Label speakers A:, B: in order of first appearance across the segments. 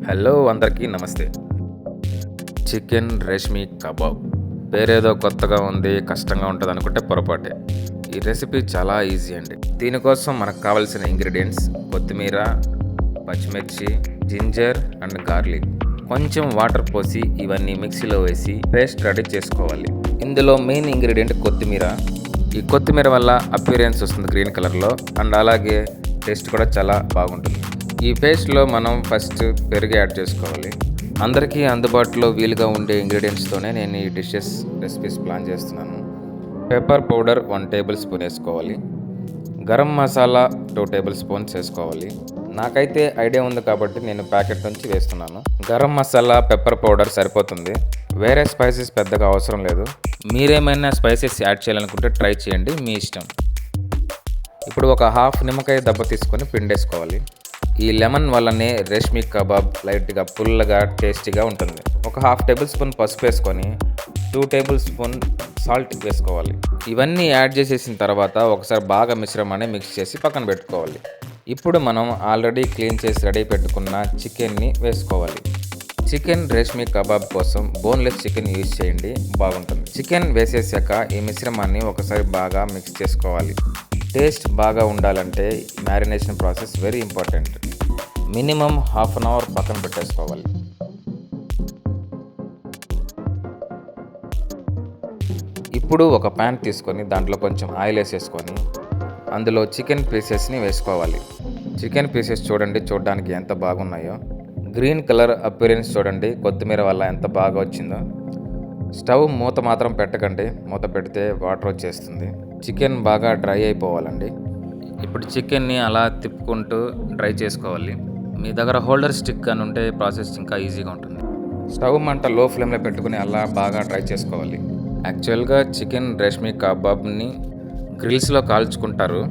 A: Hello అందరికీ నమస్తే. Chicken Reshmi kebab పేరేదో కొత్తగా ఉంది, కష్టంగా ఉంటుంది అనుకుంటే పొరపాటే. ఈ రెసిపీ చాలా ఈజీ అండి. దీనికోసం మనకు కావాల్సిన ఇంగ్రీడియంట్స్ కొత్తిమీర, పచ్చిమిర్చి, జింజర్ అండ్ గార్లిక్. కొంచెం వాటర్ పోసి ఇవన్నీ మిక్సీలో వేసి పేస్ట్ రెడీ చేసుకోవాలి. ఇందులో మెయిన్ ఇంగ్రీడియంట్ కొత్తిమీర. ఈ కొత్తిమీర వల్ల అపియరెన్స్ వస్తుంది గ్రీన్ కలర్లో, అండ్ అలాగే టేస్ట్ కూడా చాలా బాగుంటుంది. ఈ పేస్ట్లో మనం ఫస్ట్ పెరుగు యాడ్ చేసుకోవాలి. అందరికీ అందుబాటులో వీలుగా ఉండే ఇంగ్రీడియంట్స్తోనే నేను ఈ రెసిపీస్ ప్లాన్ చేస్తున్నాను. పెప్పర్ పౌడర్ 1 టేబుల్ స్పూన్ వేసుకోవాలి. గరం మసాలా 2 టేబుల్ స్పూన్స్ వేసుకోవాలి. నాకైతే ఐడియా ఉంది కాబట్టి నేను ప్యాకెట్ నుంచి వేస్తున్నాను. గరం మసాలా, పెప్పర్ పౌడర్ సరిపోతుంది. వేరే స్పైసెస్ పెద్దగా అవసరం లేదు. మీరేమైనా స్పైసెస్ యాడ్ చేయాలనుకుంటే ట్రై చేయండి, మీ ఇష్టం. ఇప్పుడు ఒక హాఫ్ నిమ్మకాయ దెబ్బ తీసుకొని పిండేసుకోవాలి. ఈ లెమన్ వల్లనే రేష్మి కబాబ్ లైట్గా పుల్లగా టేస్టీగా ఉంటుంది. ఒక హాఫ్ టేబుల్ స్పూన్ పసుపు వేసుకొని 2 టేబుల్ స్పూన్ సాల్ట్ వేసుకోవాలి. ఇవన్నీ యాడ్ చేసేసిన తర్వాత ఒకసారి బాగా మిశ్రమాన్ని మిక్స్ చేసి పక్కన పెట్టుకోవాలి. ఇప్పుడు మనం ఆల్రెడీ క్లీన్ చేసి రెడీ పెట్టుకున్న చికెన్ని వేసుకోవాలి. చికెన్ రేష్మి కబాబ్ కోసం బోన్లెస్ చికెన్ యూజ్ చేయండి, బాగుంటుంది. చికెన్ వేసేసాక ఈ మిశ్రమాన్ని ఒకసారి బాగా మిక్స్ చేసుకోవాలి. టేస్ట్ బాగా ఉండాలంటే marination process very important. Minimum half an hour పక్కన పెట్టేసుకోవాలి. ఇప్పుడు ఒక ప్యాన్ తీసుకొని దాంట్లో కొంచెం ఆయిల్ వేసేసుకొని అందులో చికెన్ పీసెస్ని వేసుకోవాలి. చికెన్ పీసెస్ చూడడానికి ఎంత బాగున్నాయో. గ్రీన్ కలర్ అపియరెన్స్ చూడండి, కొత్తిమీర వల్ల ఎంత బాగా వచ్చిందో. స్టవ్ మూత మాత్రం పెట్టకండి, మూత పెడితే వాటర్ వచ్చేస్తుంది. చికెన్ బాగా డ్రై అయిపోవాలండి. ఇప్పుడు చికెన్ని అలా తిప్పుకుంటూ డ్రై చేసుకోవాలి. మీ దగ్గర హోల్డర్ స్టిక్ అని ఉంటే ప్రాసెస్ ఇంకా ఈజీగా ఉంటుంది. స్టవ్ మంట లో ఫ్లేమ్లో పెట్టుకుని అలా బాగా డ్రై చేసుకోవాలి. యాక్చువల్గా చికెన్ రేష్మి కబాబ్ని గ్రిల్స్లో కాల్చుకుంటారు.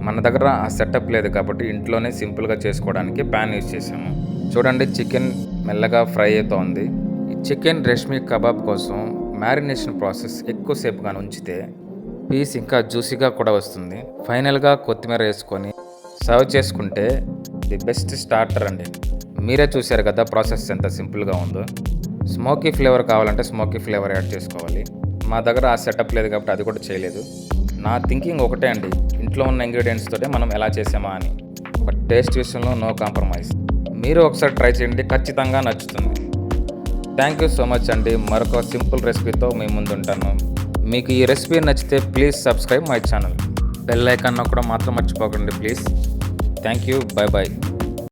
A: మన దగ్గర ఆ సెటప్ లేదు కాబట్టి ఇంట్లోనే సింపుల్గా చేసుకోవడానికి ప్యాన్ యూజ్ చేసాము. చూడండి, చికెన్ మెల్లగా ఫ్రై అవుతోంది. ఈ చికెన్ రేష్మి కబాబ్ కోసం మ్యారినేషన్ ప్రాసెస్ ఎక్కువసేపుగా ఉంచితే పీస్ ఇంకా జ్యూసీగా కూడా వస్తుంది. ఫైనల్గా కొత్తిమీర వేసుకొని సర్వ్ చేసుకుంటే ది బెస్ట్ స్టార్టర్ అండి. మీరే చూశారు కదా ప్రాసెస్ ఎంత సింపుల్గా ఉందో. స్మోకీ ఫ్లేవర్ కావాలంటే స్మోకీ ఫ్లేవర్ యాడ్ చేసుకోవాలి. మా దగ్గర ఆ సెటప్ లేదు కాబట్టి అది కూడా చేయలేదు. నా థింకింగ్ ఒకటే అండి, ఇంట్లో ఉన్న ఇంగ్రీడియంట్స్ తోటే మనం ఎలా చేసామా అని. బట్ టేస్ట్ విషయంలో నో కాంప్రమైజ్. మీరు ఒకసారి ట్రై చేయండి, ఖచ్చితంగా నచ్చుతుంది. థ్యాంక్ యూ సో మచ్ అండి. మరొక సింపుల్ రెసిపీతో మీ ముందు ఉంటాను. మీకు ఈ రెసిపీ నచ్చితే please subscribe my channel. Bell icon నొక్కడం మాత్రం మర్చిపోకండి please. Thank you. Bye bye.